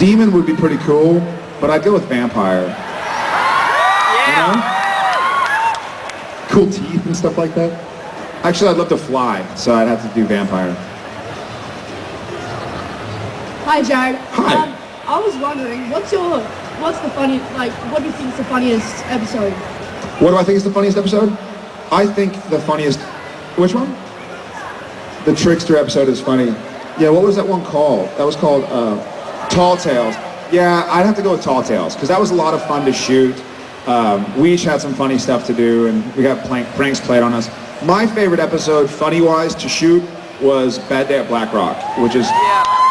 Demon would be pretty cool, but I'd go with vampire. Yeah. You know? Cool teeth and stuff like that. Actually, I'd love to fly, so I'd have to do vampire. Hi, Jared. Hi. I was wondering, what do you think is the funniest episode? What do I think is the funniest episode? I think the funniest... Which one? The Trickster episode is funny. Yeah, what was that one called? That was called Tall Tales. Yeah, I'd have to go with Tall Tales, because that was a lot of fun to shoot. We each had some funny stuff to do, and we got pranks played on us. My favorite episode, funny-wise, to shoot was Bad Day at Black Rock, which is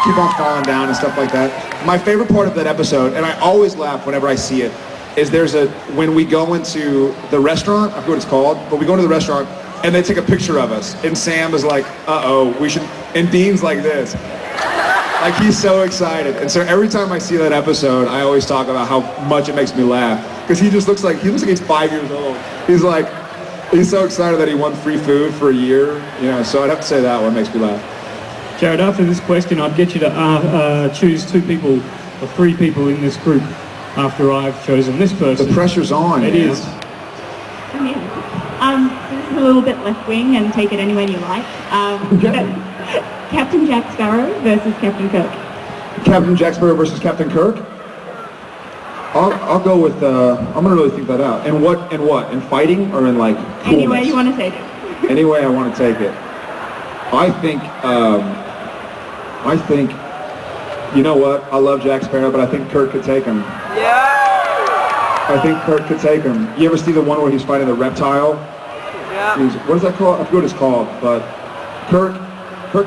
keep on falling down and stuff like that. My favorite part of that episode, and I always laugh whenever I see it, is when we go into the restaurant, I forget what it's called, but we go into the restaurant, and they take a picture of us, and Sam is like, uh-oh, we should, and Dean's like this. Like, he's so excited. And so every time I see that episode, I always talk about how much it makes me laugh. Because he looks like he's 5 years old. He's so excited that he won free food for a year. You know, so I'd have to say that one makes me laugh. Jared, after this question, I'd get you to choose 2 people or 3 people in this group after I've chosen this person. The pressure's on. It is. So this is a little bit left wing, and take it any way you like. Captain Jack Sparrow versus Captain Kirk. Captain Jack Sparrow versus Captain Kirk? I'll go with, I'm gonna really think that out. And what? In fighting or in like coolness? Any way you want to take it. Any way I want to take it. I think, you know what? I love Jack Sparrow, but I think Kirk could take him. Yeah. I think Kirk could take him. You ever see the one where he's fighting the reptile? Yeah. What is that called? I forget what it's called, but Kirk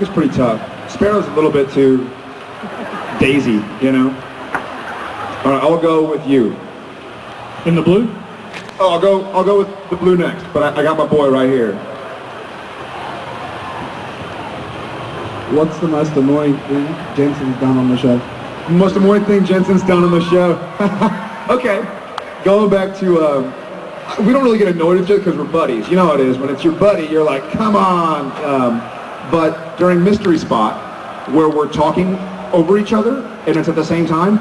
is pretty tough. Sparrow's a little bit too daisy, you know? All right, I'll go with you. In the blue? Oh, I'll go with the blue next, but I got my boy right here. What's the most annoying thing Jensen's done on the show? Most annoying thing Jensen's done on the show. Okay, going back to, we don't really get annoyed at each other because we're buddies. You know how it is. When it's your buddy, you're like, come on. But during Mystery Spot, where we're talking over each other, and it's at the same time,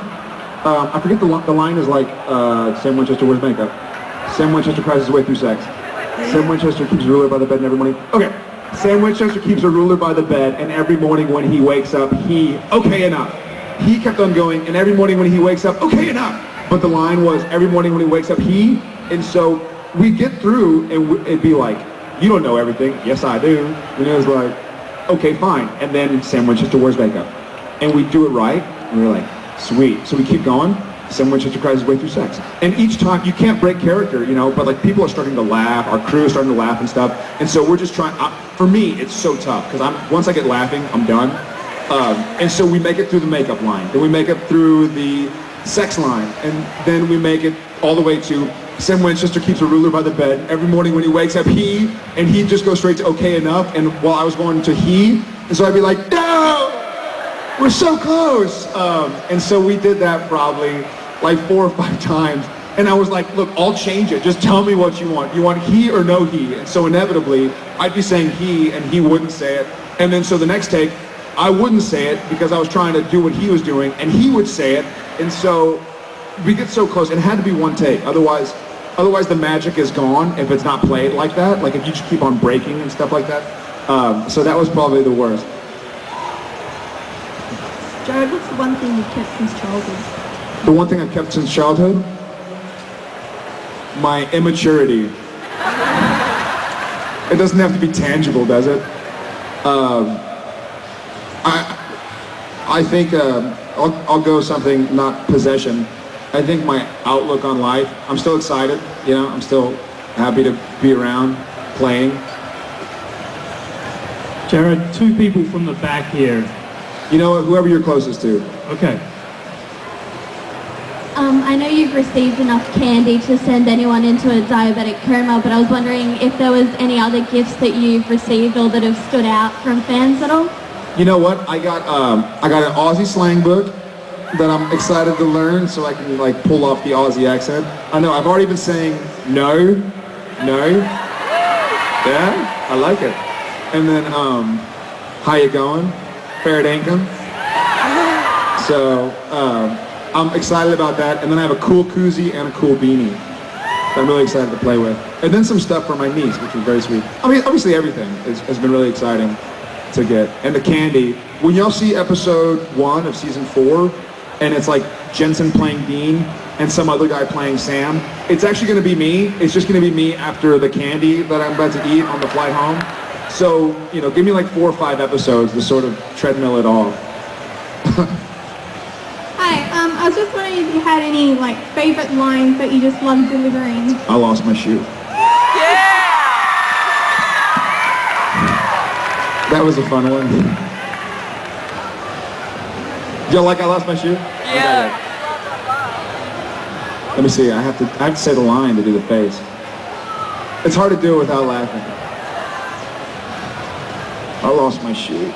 I forget the line is like, Sam Winchester wears makeup. Sam Winchester cries his way through sex. Sam Winchester keeps a ruler by the bed and every morning. Okay. Sam Winchester keeps a ruler by the bed, and every morning when he wakes up, okay, enough. He kept on going, and every morning when he wakes up, okay, enough. But the line was, every morning when he wakes up, and so we get through, and it'd be like, you don't know everything. Yes, I do. And it was like, okay, fine. And then Sam Winchester wears makeup. And we do it right, and we're like, sweet. So we keep going. Sam Winchester cries his way through sex. And each time, you can't break character, you know, but like people are starting to laugh, our crew is starting to laugh and stuff. And so we're just trying, for me, it's so tough, because once I get laughing, I'm done. And so we make it through the makeup line. Then we make it through the sex line. And then we make it all the way to Sam Winchester keeps a ruler by the bed. Every morning when he wakes up, he just goes straight to okay enough. And while I was going to and so I'd be like, no! We're so close. And so we did that probably like 4 or 5 times. And I was like, look, I'll change it. Just tell me what you want. You want he or no he? And so inevitably, I'd be saying he, and he wouldn't say it. And then so the next take, I wouldn't say it because I was trying to do what he was doing, and he would say it. And so we get so close. It had to be one take. Otherwise the magic is gone if it's not played like that. Like if you just keep on breaking and stuff like that. So that was probably the worst. Jared, what's the one thing you've kept since childhood? The one thing I've kept since childhood? My immaturity. It doesn't have to be tangible, does it? I think I'll go something not possession. I think my outlook on life, I'm still excited, you know, I'm still happy to be around, playing. Jared, 2 people from the back here. You know what, whoever you're closest to. Okay. I know you've received enough candy to send anyone into a diabetic coma, but I was wondering if there was any other gifts that you've received or that have stood out from fans at all? You know what, I got an Aussie slang book that I'm excited to learn so I can like pull off the Aussie accent. I know, I've already been saying no. Yeah, I like it. And then, how you going? Fair dinkum. So I'm excited about that. And then I have a cool koozie and a cool beanie that I'm really excited to play with. And then some stuff for my niece, which was very sweet. I mean, obviously everything has been really exciting to get. And the candy. When y'all see episode 1 of season 4, and it's like Jensen playing Dean and some other guy playing Sam, it's actually going to be me. It's just going to be me after the candy that I'm about to eat on the flight home. So, you know, give me like 4 or 5 episodes to sort of treadmill it off. Hi, I was just wondering if you had any like favorite lines that you just love delivering. I lost my shoe. Yeah! That was a fun one. Y'all like I lost my shoe? Yeah. Let me see. I have to say the line to do the face. It's hard to do it without laughing. I lost my shoe.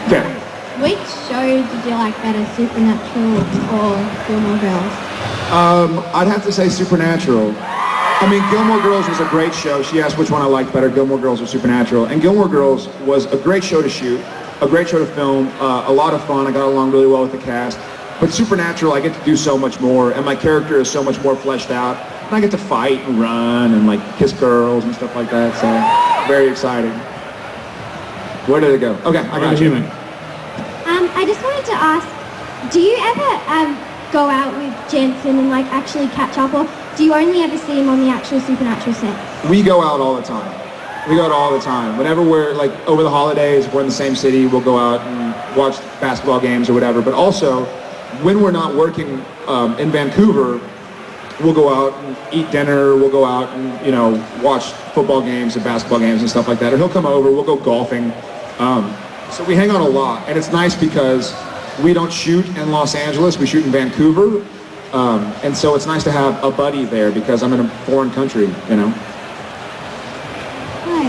Okay. Which show did you like better, Supernatural or Gilmore Girls? I'd have to say Supernatural. I mean, Gilmore Girls was a great show. She asked which one I liked better, Gilmore Girls or Supernatural. And Gilmore Girls was a great show to shoot, a great show to film, a lot of fun. I got along really well with the cast. But Supernatural, I get to do so much more, and my character is so much more fleshed out. And I get to fight and run and like kiss girls and stuff like that. So very exciting. Where did it go? Okay, I got you. I just wanted to ask, do you ever go out with Jensen and like actually catch up, or do you only ever see him on the actual Supernatural set? We go out all the time. We go out all the time. Whenever we're like over the holidays, we're in the same city, we'll go out and watch basketball games or whatever. But also, when we're not working in Vancouver, we'll go out and eat dinner, we'll go out and, you know, watch football games and basketball games and stuff like that. Or he'll come over, we'll go golfing. So we hang out a lot, and it's nice because we don't shoot in Los Angeles, we shoot in Vancouver. And so it's nice to have a buddy there because I'm in a foreign country, you know. Hi,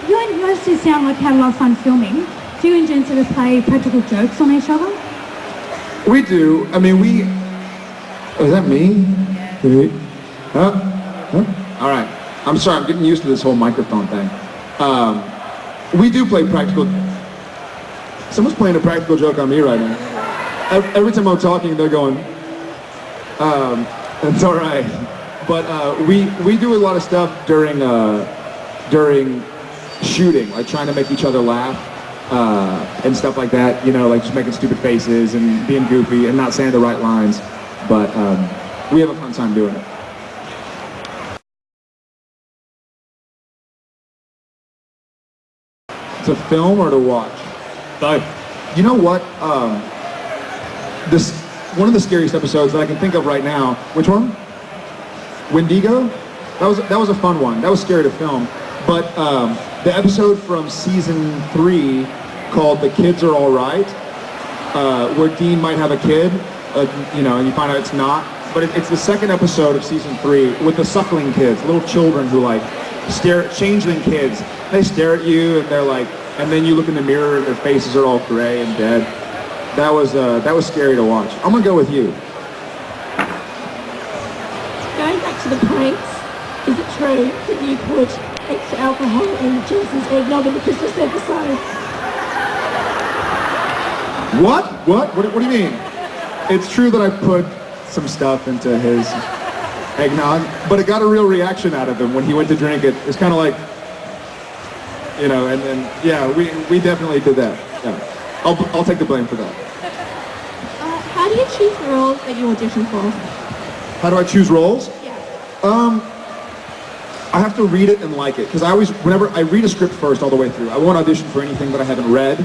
you guys two sound like you had a lot of fun filming. Do you and Jensen ever play practical jokes on each other? We do. I mean, oh, is that me? Huh? All right. I'm sorry, I'm getting used to this whole microphone thing. We do play practical. Someone's playing a practical joke on me right now. Every time I'm talking, they're going, it's all right. But we do a lot of stuff during shooting, like trying to make each other laugh and stuff like that. You know, like just making stupid faces and being goofy and not saying the right lines. But we have a fun time doing it. To film or to watch? Both. You know what? One of the scariest episodes that I can think of right now. Which one? Wendigo? That was a fun one. That was scary to film. But the episode from season 3 called "The Kids Are All Right," where Dean might have a kid, you know, and you find out it's not. But it's the second episode of season 3 with the suckling kids, little children who like changeling kids. They stare at you and they're like, and then you look in the mirror and their faces are all gray and dead. That was scary to watch. I'm gonna go with you. Going back to the pranks, is it true that you put extra alcohol in Jensen's eggnog in the Christmas episode? What do you mean? It's true that I put some stuff into his eggnog, but it got a real reaction out of him when he went to drink it. It's kind of like, you know, and then, yeah, we definitely did that. Yeah. I'll take the blame for that. How do you choose the roles that you audition for? How do I choose roles? Yeah. I have to read it and like it, because whenever I read a script first all the way through, I won't audition for anything that I haven't read.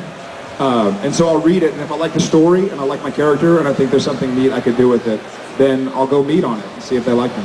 And so I'll read it, and if I like the story and I like my character and I think there's something neat I could do with it, then I'll go meet on it and see if they like me.